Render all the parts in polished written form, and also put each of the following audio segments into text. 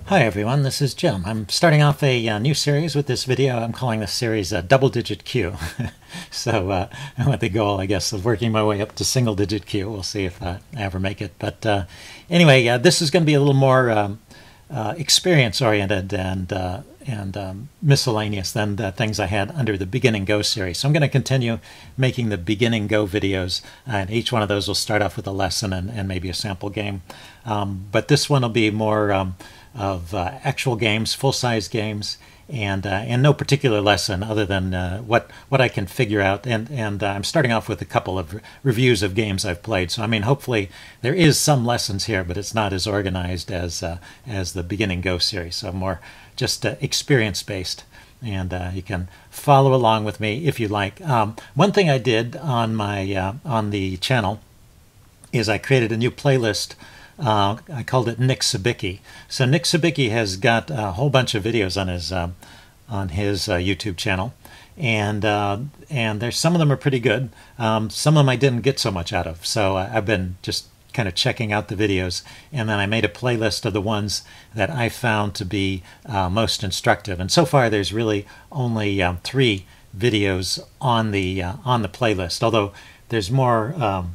Hi everyone, this is Jim. I'm starting off a new series with this video. I'm calling this series Double Digit Q. So with the goal, I guess, of working my way up to single digit Q. We'll see if I ever make it. But anyway, this is going to be a little more experience oriented and miscellaneous than the things I had under the Beginning Go series. So I'm going to continue making the Beginning Go videos, and each one of those will start off with a lesson and maybe a sample game. But this one will be more of actual games, full-size games, and no particular lesson other than what I can figure out. And I'm starting off with a couple of reviews of games I've played. So I mean, hopefully there is some lessons here, but it's not as organized as the Beginning Go series. So more just experience-based. And you can follow along with me if you like. One thing I did on my on the channel is I created a new playlist. I called it Nick Sabicki. So Nick Sabicki has got a whole bunch of videos on his YouTube channel, and there's some of them are pretty good. Some of them I didn't get so much out of. So I've been just kind of checking out the videos, and then I made a playlist of the ones that I found to be most instructive. And so far, there's really only 3 videos on the playlist. Although there's more.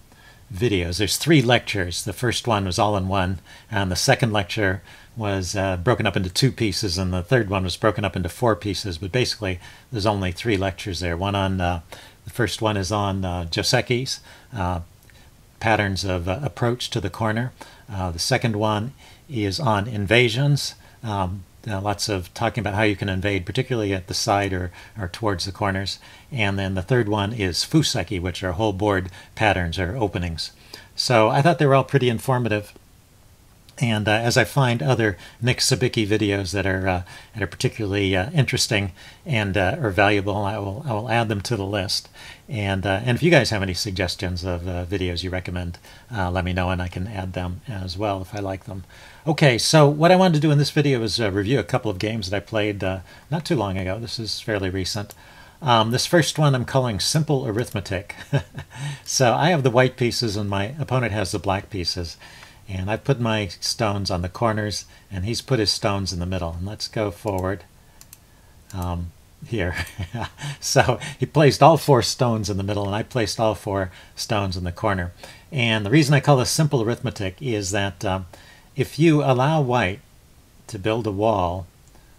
Videos. There's 3 lectures. The first one was all in one, and the second lecture was broken up into 2 pieces, and the third one was broken up into 4 pieces. But basically, there's only 3 lectures there. One on the first one is on Joseki's patterns of approach to the corner. The second one is on invasions. Lots of talking about how you can invade, particularly at the side or towards the corners. And then the third one is fuseki, which are whole board patterns or openings. So I thought they were all pretty informative. And as I find other Nick Sabicki videos that are particularly interesting and or valuable, I will add them to the list. And if you guys have any suggestions of videos you recommend, let me know, and I can add them as well if I like them. Okay, so what I wanted to do in this video is review a couple of games that I played not too long ago. This is fairly recent. This first one I'm calling Simple Arithmetic. So I have the white pieces and my opponent has the black pieces. And I put my stones on the corners, and he's put his stones in the middle. And let's go forward here. So he placed all 4 stones in the middle, and I placed all 4 stones in the corner. And the reason I call this simple arithmetic is that if you allow white to build a wall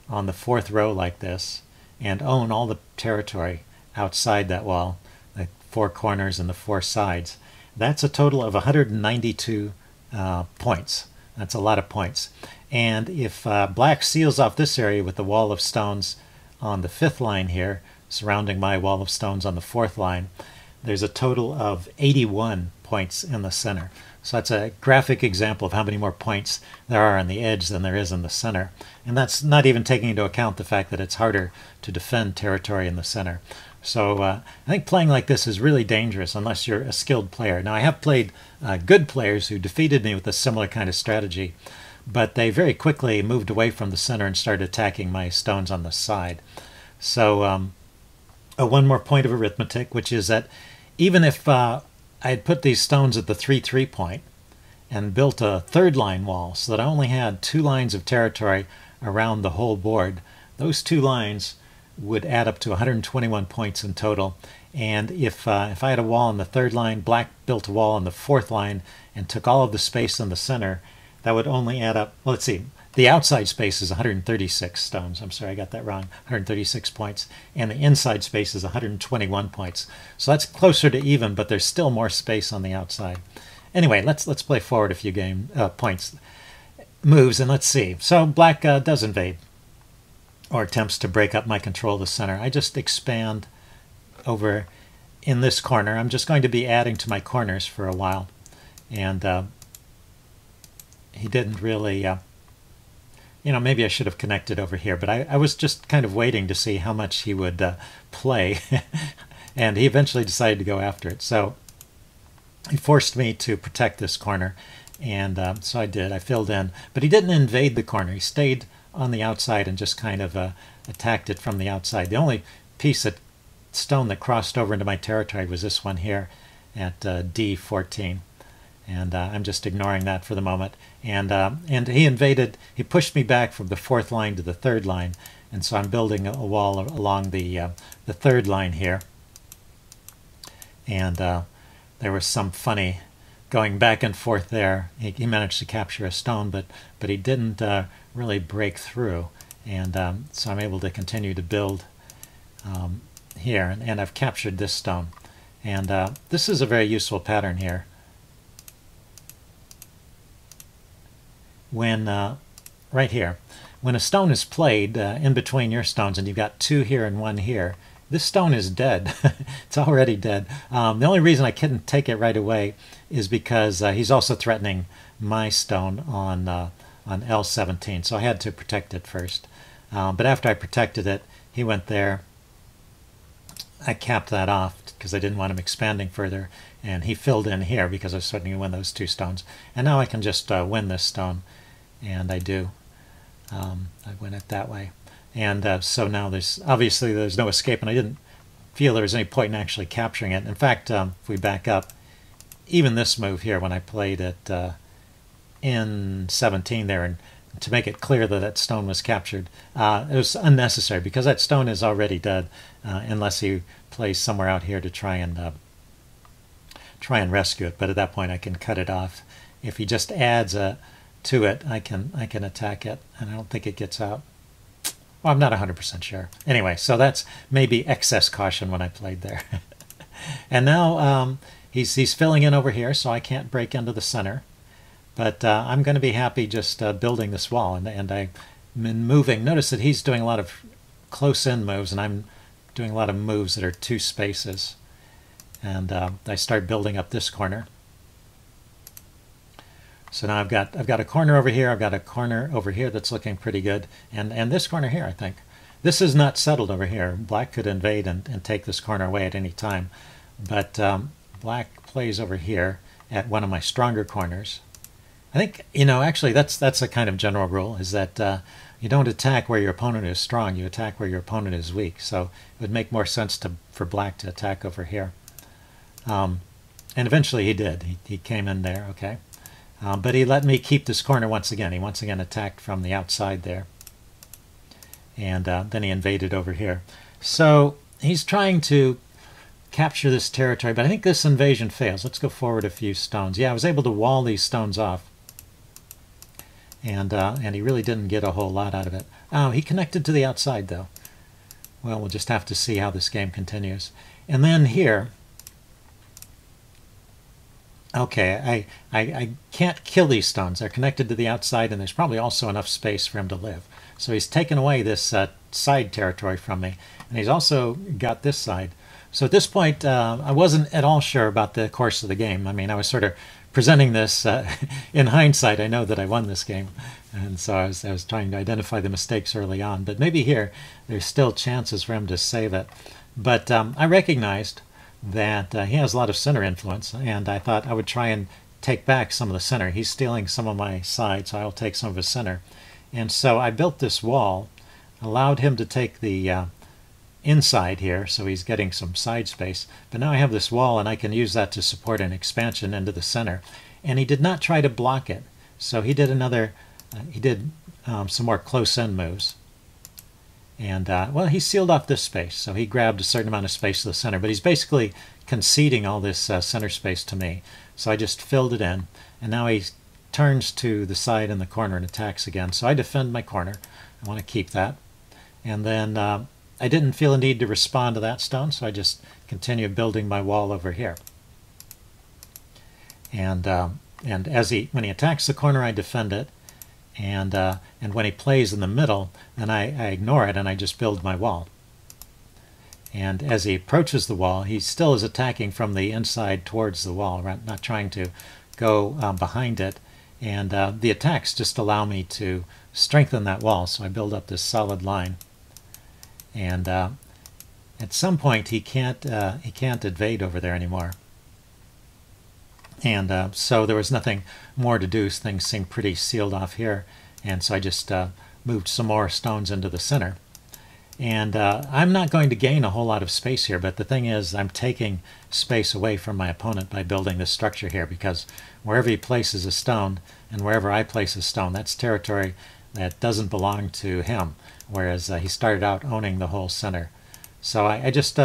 on the 4th row like this, and own all the territory outside that wall, the 4 corners and the 4 sides, that's a total of 192 points. That's a lot of points. And if black seals off this area with the wall of stones on the 5th line here, surrounding my wall of stones on the 4th line, there's a total of 81 points in the center. So that's a graphic example of how many more points there are on the edge than there is in the center. And that's not even taking into account the fact that it's harder to defend territory in the center. So I think playing like this is really dangerous unless you're a skilled player. Now I have played good players who defeated me with a similar kind of strategy, but they very quickly moved away from the center and started attacking my stones on the side. So one more point of arithmetic, which is that even if I had put these stones at the 3-3 point and built a 3rd line wall so that I only had 2 lines of territory around the whole board, those 2 lines would add up to 121 points in total. And if I had a wall on the 3rd line, black built a wall on the 4th line and took all of the space in the center, that would only add up, well, let's see, the outside space is 136 stones. I'm sorry, I got that wrong. 136 points. And the inside space is 121 points. So that's closer to even, but there's still more space on the outside. Anyway, let's play forward a few moves, and let's see. So black does invade, or attempts to break up my control of the center. I just expand over in this corner. I'm just going to be adding to my corners for a while. And he didn't really, maybe I should have connected over here, but I was just kind of waiting to see how much he would play. And he eventually decided to go after it. So he forced me to protect this corner. And so I did. I filled in. But he didn't invade the corner. He stayed on the outside and just kind of attacked it from the outside. The only stone that crossed over into my territory was this one here at D14. and I'm just ignoring that for the moment. And he pushed me back from the 4th line to the 3rd line, and so I'm building a wall along the 3rd line here. And there was some funny going back and forth there. He managed to capture a stone, but he didn't really break through, and so I'm able to continue to build here, and I've captured this stone. And this is a very useful pattern here. When right here, when a stone is played in between your stones, and you've got 2 here and 1 here, this stone is dead. It's already dead. The only reason I couldn't take it right away is because he's also threatening my stone on L17, so I had to protect it first. But after I protected it, he went there. I capped that off because I didn't want him expanding further, and he filled in here because I was threatening to win those 2 stones. And now I can just win this stone, and I do. I win it that way. And so now there's no escape, and I didn't feel there was any point in actually capturing it. In fact, if we back up, even this move here, when I played it in 17 there, and to make it clear that that stone was captured, it was unnecessary because that stone is already dead, unless he plays somewhere out here to try and rescue it. But at that point, I can cut it off. If he just adds to it, I can attack it, and I don't think it gets out. Well, I'm not 100% sure. Anyway, so that's maybe excess caution when I played there. And now he's filling in over here, so I can't break into the center. But I'm going to be happy just building this wall, and I've been moving. Notice that he's doing a lot of close-in moves, and I'm doing a lot of moves that are 2 spaces. And I start building up this corner. So now I've got a corner over here, I've got a corner over here that's looking pretty good, and this corner here, I think. This is not settled over here. Black could invade and take this corner away at any time, but Black plays over here at one of my stronger corners. I think, actually that's a kind of general rule, is that you don't attack where your opponent is strong, you attack where your opponent is weak. So it would make more sense for Black to attack over here. And eventually he did. He came in there, okay. But he let me keep this corner once again. He once again attacked from the outside there. And then he invaded over here. So he's trying to capture this territory, but I think this invasion fails. Let's go forward a few stones. Yeah, I was able to wall these stones off. And he really didn't get a whole lot out of it. Oh, he connected to the outside, though. Well, we'll just have to see how this game continues. And then here... Okay, I can't kill these stones. They're connected to the outside, and there's probably also enough space for him to live. So he's taken away this side territory from me, and he's also got this side. So at this point, I wasn't at all sure about the course of the game. I mean, I was sort of presenting this in hindsight. I know that I won this game, and so I was trying to identify the mistakes early on. But maybe here, there's still chances for him to save it. But I recognized that he has a lot of center influence, and I thought I would try and take back some of the center. He's stealing some of my side, so I'll take some of his center. And so I built this wall, allowed him to take the inside here, so he's getting some side space. But now I have this wall, and I can use that to support an expansion into the center. And he did not try to block it, so he did some more close-in moves. And, well, he sealed off this space, so he grabbed a certain amount of space to the center, but he's basically conceding all this center space to me. So I just filled it in, and now he turns to the side in the corner and attacks again. So I defend my corner. I want to keep that. And then I didn't feel a need to respond to that stone, so I just continue building my wall over here. And when he attacks the corner, I defend it. And when he plays in the middle, then I ignore it and I just build my wall. And as he approaches the wall, he still is attacking from the inside towards the wall, not trying to go behind it. And the attacks just allow me to strengthen that wall, so I build up this solid line. And at some point, he can't invade over there anymore. And so there was nothing more to do. Things seemed pretty sealed off here. And so I just moved some more stones into the center. And I'm not going to gain a whole lot of space here, but the thing is I'm taking space away from my opponent by building this structure here, because wherever he places a stone and wherever I place a stone, that's territory that doesn't belong to him, whereas he started out owning the whole center. So I just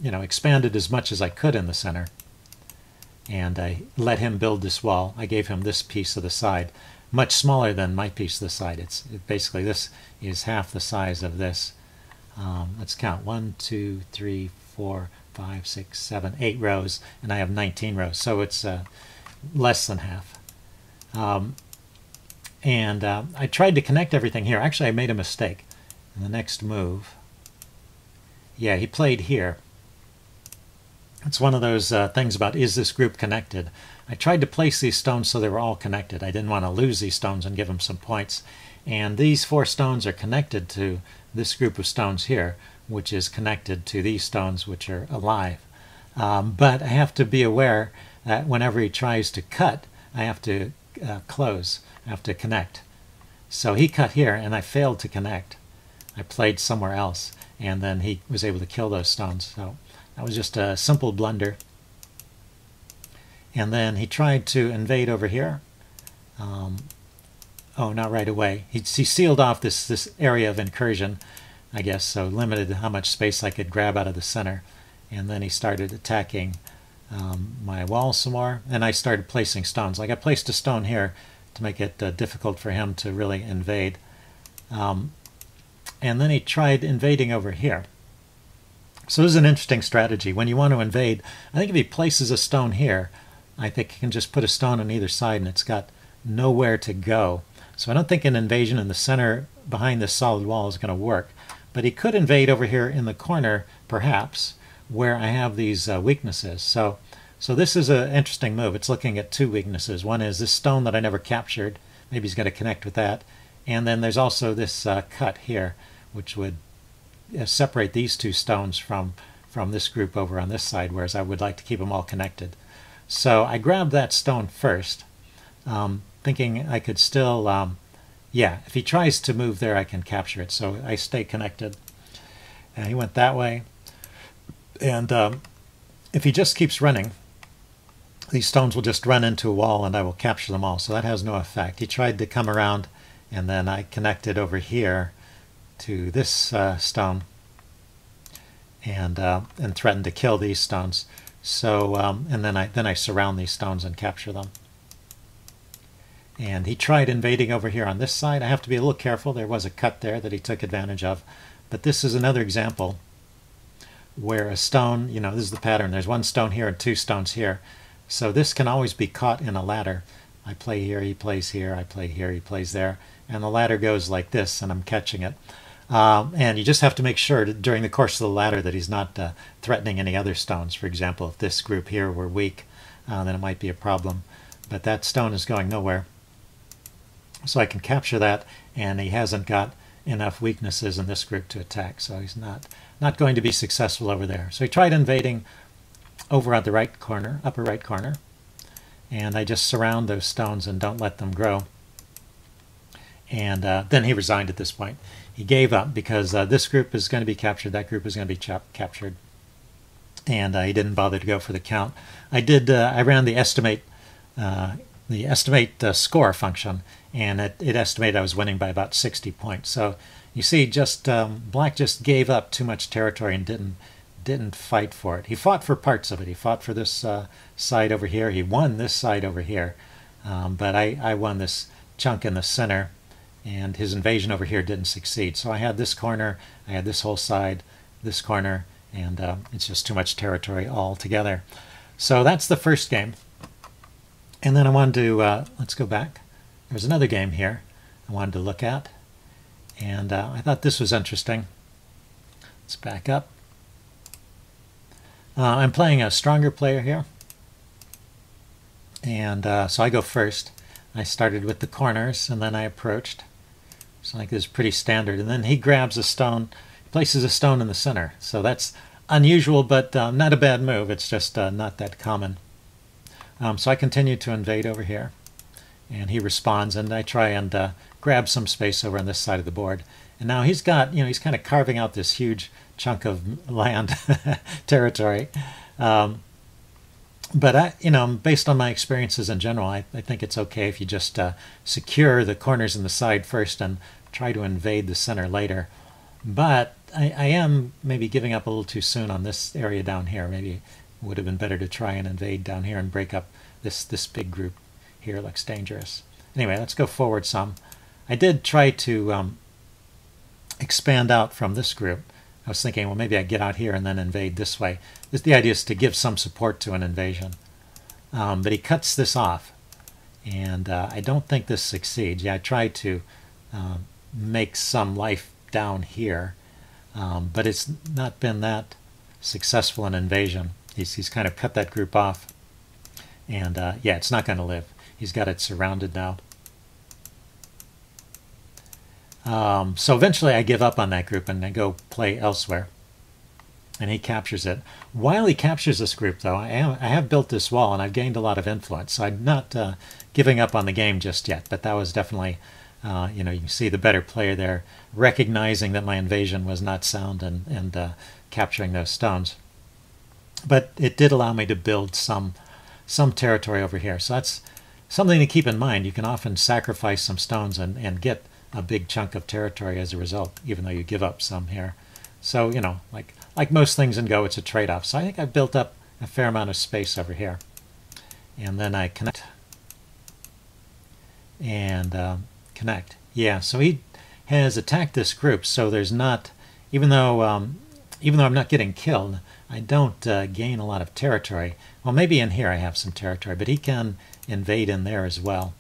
expanded as much as I could in the center, and I let him build this wall. I gave him this piece of the side, much smaller than my piece of the side. Basically this is half the size of this. Let's count 1, 2, 3, 4, 5, 6, 7, 8 rows, and I have 19 rows, so it's less than half. I tried to connect everything here. Actually, I made a mistake in the next move. Yeah, he played here. It's one of those things about, is this group connected? I tried to place these stones so they were all connected. I didn't want to lose these stones and give them some points. And these 4 stones are connected to this group of stones here, which is connected to these stones which are alive. But I have to be aware that whenever he tries to cut, I have to close. I have to connect. So he cut here, and I failed to connect. I played somewhere else, and then he was able to kill those stones. So that was just a simple blunder. And then he tried to invade over here. Oh, not right away. He sealed off this area of incursion, I guess, so limited how much space I could grab out of the center. And then he started attacking my wall some more, and I started placing stones. Like I placed a stone here to make it difficult for him to really invade. And then he tried invading over here. So this is an interesting strategy. When you want to invade, I think if he places a stone here, I think he can just put a stone on either side and it's got nowhere to go. So I don't think an invasion in the center behind this solid wall is going to work. But he could invade over here in the corner, perhaps, where I have these weaknesses. So this is an interesting move. It's looking at 2 weaknesses. One is this stone that I never captured. Maybe he's going to connect with that. And then there's also this cut here, which would separate these 2 stones from this group over on this side, whereas I would like to keep them all connected. So I grabbed that stone first, thinking I could still, if he tries to move there, I can capture it. So I stay connected. And he went that way. And if he just keeps running, these stones will just run into a wall and I will capture them all. So that has no effect. He tried to come around, and then I connected over here to this stone and threatened to kill these stones. So and then I surround these stones and capture them. And he tried invading over here on this side. I have to be a little careful. There was a cut there that he took advantage of. But this is another example where a stone, this is the pattern. There's 1 stone here and 2 stones here. So this can always be caught in a ladder. I play here, he plays here, I play here, he plays there. And the ladder goes like this, and I'm catching it. And you just have to make sure during the course of the ladder that he's not threatening any other stones. For example, if this group here were weak, then it might be a problem. But that stone is going nowhere. So I can capture that, and he hasn't got enough weaknesses in this group to attack. So he's not going to be successful over there. So he tried invading over at the right corner, upper right corner. And I just surround those stones and don't let them grow. And then he resigned at this point. He gave up because this group is going to be captured, that group is going to be captured. And he didn't bother to go for the count. I ran the estimate score function, and it estimated I was winning by about 60 points. So you see, just black just gave up too much territory and didn't fight for it. He fought for parts of it. He fought for this side over here. He won this side over here, but I won this chunk in the center, and his invasion over here didn't succeed. So I had this corner, I had this whole side, this corner, and it's just too much territory all together. So that's the first game. And then I wanted to, let's go back. There's another game here I wanted to look at, and I thought this was interesting. Let's back up. I'm playing a stronger player here, and so I go first. I started with the corners, and then I approached. So like this is pretty standard. And then he grabs a stone, places a stone in the center. So that's unusual, but not a bad move. It's just not that common. So I continue to invade over here, and he responds, and I try and grab some space over on this side of the board. And now he's got, he's kind of carving out this huge chunk of land territory. But based on my experiences in general, I think it's okay if you just secure the corners and the side first and try to invade the center later. But I am maybe giving up a little too soon on this area down here. Maybe it would have been better to try and invade down here and break up this big group here. It looks dangerous. Anyway, let's go forward some. I did try to expand out from this group. I was thinking, well, maybe I get out here and then invade this way. The idea is to give some support to an invasion. But he cuts this off, and I don't think this succeeds. Yeah, I tried to make some life down here, but it's not been that successful an invasion. He's kind of cut that group off, and yeah, it's not going to live. He's got it surrounded now. So eventually I give up on that group and I go play elsewhere. And he captures it. While he captures this group, though, I have built this wall and I've gained a lot of influence. So I'm not giving up on the game just yet. But that was definitely, you can see the better player there, recognizing that my invasion was not sound and capturing those stones. But it did allow me to build some territory over here. So that's something to keep in mind. You can often sacrifice some stones and get a big chunk of territory as a result, even though you give up some here. So, like most things in Go, it's a trade-off. So I think I've built up a fair amount of space over here. And then I connect. And connect. Yeah, so he has attacked this group, so there's not, even though I'm not getting killed, I don't gain a lot of territory. Well, maybe in here I have some territory, but he can invade in there as well.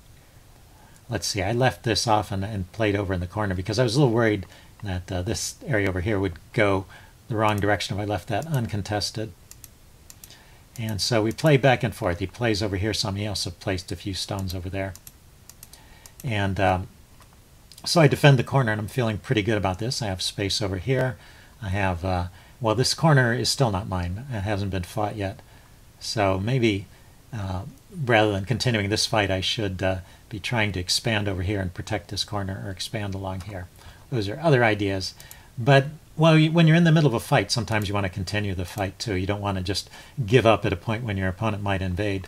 Let's see, I left this off and played over in the corner because I was a little worried that this area over here would go the wrong direction if I left that uncontested. And so we play back and forth. He plays over here some. He also placed a few stones over there. And so I defend the corner, and I'm feeling pretty good about this. I have space over here. I have, well, this corner is still not mine. It hasn't been fought yet. So maybe rather than continuing this fight, I should be trying to expand over here and protect this corner, or expand along here. Those are other ideas. But well, when you're in the middle of a fight, sometimes you want to continue the fight too. You don't want to just give up at a point when your opponent might invade.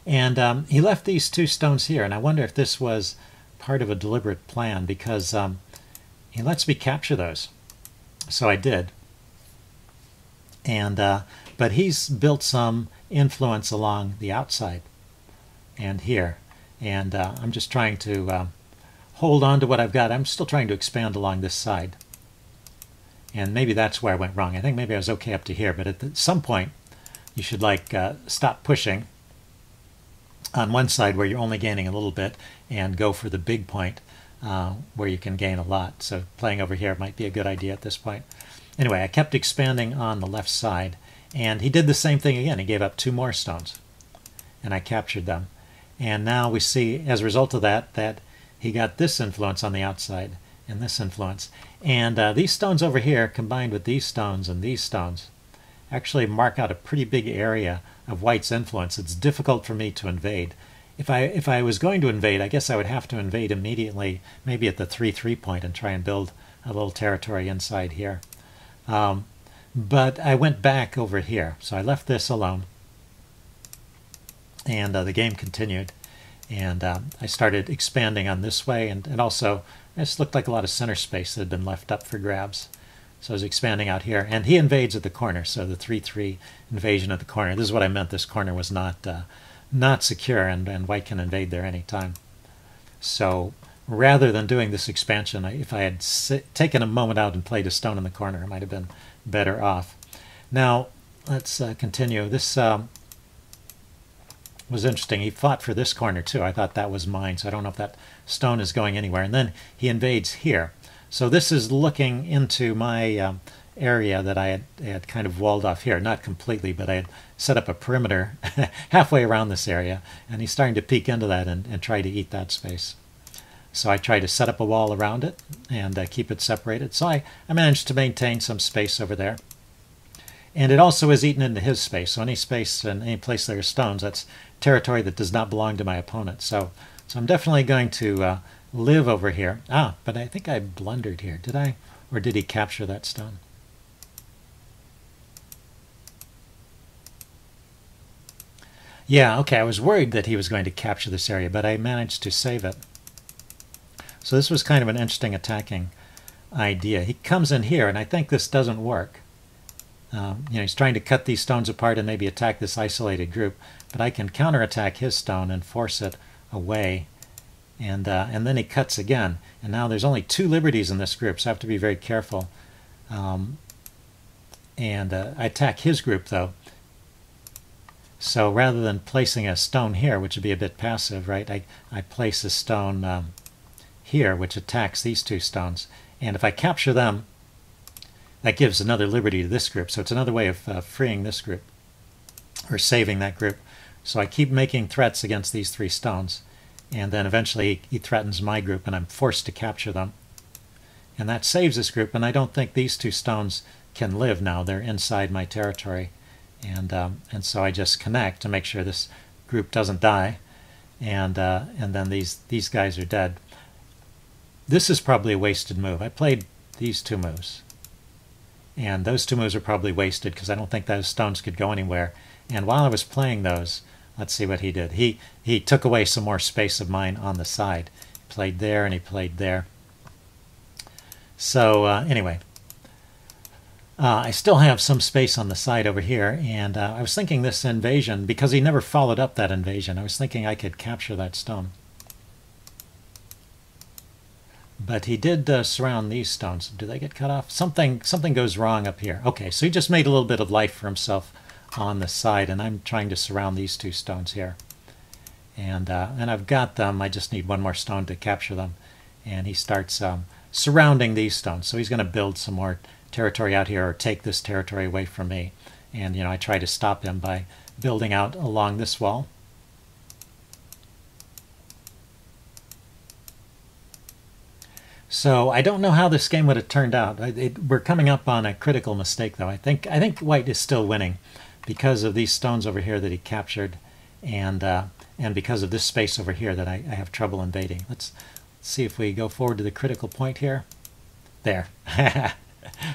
And he left these two stones here, and I wonder if this was part of a deliberate plan, because he lets me capture those. So I did. And but he's built some influence along the outside and here. And I'm just trying to hold on to what I've got. I'm still trying to expand along this side. And maybe that's where I went wrong. I think maybe I was okay up to here, but at some point you should stop pushing on one side where you're only gaining a little bit and go for the big point where you can gain a lot. So playing over here might be a good idea at this point. Anyway, I kept expanding on the left side, and he did the same thing again. He gave up two more stones, and I captured them. And now we see, as a result of that, that he got this influence on the outside and this influence. And these stones over here, combined with these stones and these stones, actually mark out a pretty big area of White's influence. It's difficult for me to invade. If I was going to invade, I guess I would have to invade immediately, maybe at the 3-3 point, and try and build a little territory inside here. But I went back over here, so I left this alone. And the game continued, and I started expanding on this way, and also this looked like a lot of center space that had been left up for grabs. So I was expanding out here, and he invades at the corner, so the 3-3 invasion at the corner. This is what I meant. This corner was not secure, and White can invade there any time. So rather than doing this expansion, if I had taken a moment out and played a stone in the corner, I might have been better off. Now, let's continue. This was interesting. He fought for this corner too. I thought that was mine, so I don't know if that stone is going anywhere. And then he invades here. So this is looking into my area that I had kind of walled off here. Not completely, but I had set up a perimeter halfway around this area. And he's starting to peek into that and try to eat that space. So I tried to set up a wall around it and keep it separated. So I managed to maintain some space over there. And it also is eaten into his space. So any space and any place there are stones, that's territory that does not belong to my opponent. So I'm definitely going to live over here. But I think I blundered here. Did I? Or did he capture that stone? Yeah, okay, I was worried that he was going to capture this area, but I managed to save it. So this was kind of an interesting attacking idea. He comes in here, and I think this doesn't work. He's trying to cut these stones apart and maybe attack this isolated group, but I can counterattack his stone and force it away. And then he cuts again. And now there's only 2 liberties in this group, so I have to be very careful. I attack his group, though. So rather than placing a stone here, which would be a bit passive, right, I place a stone here, which attacks these 2 stones. And if I capture them, that gives another liberty to this group. So it's another way of freeing this group, or saving that group. So I keep making threats against these 3 stones. And then eventually he threatens my group, and I'm forced to capture them. And that saves this group, and I don't think these 2 stones can live now. They're inside my territory. And so I just connect to make sure this group doesn't die. And then these guys are dead. This is probably a wasted move. I played these 2 moves. And those 2 moves are probably wasted because I don't think those stones could go anywhere. And while I was playing those, let's see what he did. He took away some more space of mine on the side. He played there and he played there. So anyway, I still have some space on the side over here. And I was thinking this invasion, because he never followed up that invasion, I was thinking I could capture that stone. But he did surround these stones. Do they get cut off? Something goes wrong up here. Okay, so he just made a little bit of life for himself on the side, and I'm trying to surround these 2 stones here. And I've got them. I just need one more stone to capture them. And he starts surrounding these stones. So he's going to build some more territory out here, or take this territory away from me. And I try to stop him by building out along this wall. So I don't know how this game would have turned out. We're coming up on a critical mistake, though. I think White is still winning because of these stones over here that he captured, and because of this space over here that I have trouble invading. Let's see if we go forward to the critical point here. There.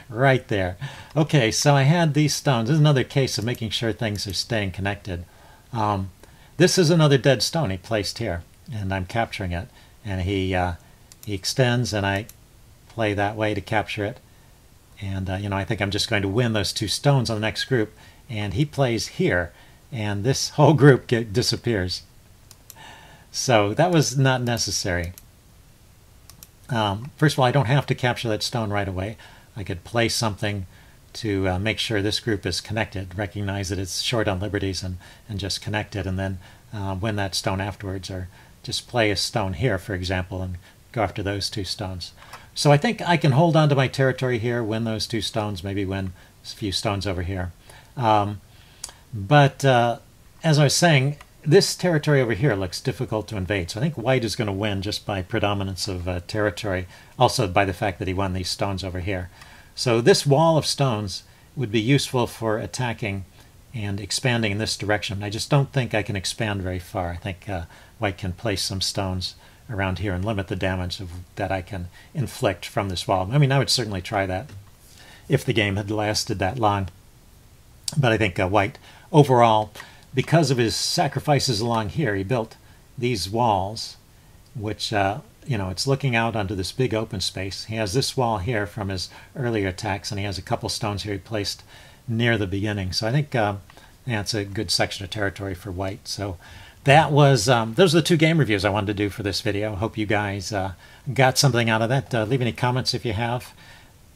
Right there. Okay, so I had these stones. This is another case of making sure things are staying connected. This is another dead stone he placed here, and I'm capturing it. And he extends, and I play that way to capture it. And I think I'm just going to win those 2 stones on the next group. And he plays here, and this whole group disappears. So that was not necessary. First of all, I don't have to capture that stone right away. I could place something to make sure this group is connected, recognize that it's short on liberties, and just connect it, and then win that stone afterwards. Or just play a stone here, for example, and go after those 2 stones. So I think I can hold on to my territory here, win those 2 stones, maybe win a few stones over here. But as I was saying, this territory over here looks difficult to invade. So I think White is going to win just by predominance of territory, also by the fact that he won these stones over here. So this wall of stones would be useful for attacking and expanding in this direction. I just don't think I can expand very far. I think White can place some stones around here and limit the damage that I can inflict from this wall. I mean, I would certainly try that if the game had lasted that long. But I think White, overall, because of his sacrifices along here, he built these walls, which, it's looking out onto this big open space. He has this wall here from his earlier attacks, and he has a couple stones here he placed near the beginning. So I think it's a good section of territory for White. So that was those are the 2 game reviews I wanted to do for this video. Hope you guys got something out of that. Leave any comments if you have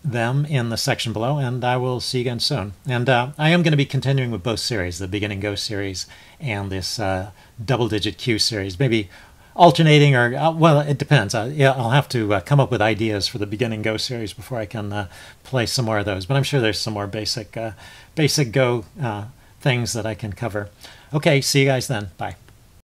them in the section below, and I will see you again soon. And I am going to be continuing with both series, the Beginning Go series and this Double Digit Q series, maybe alternating, or well, it depends. I'll have to come up with ideas for the Beginning Go series before I can play some more of those, but I'm sure there's some more basic Go things that I can cover. Okay, see you guys then. Bye.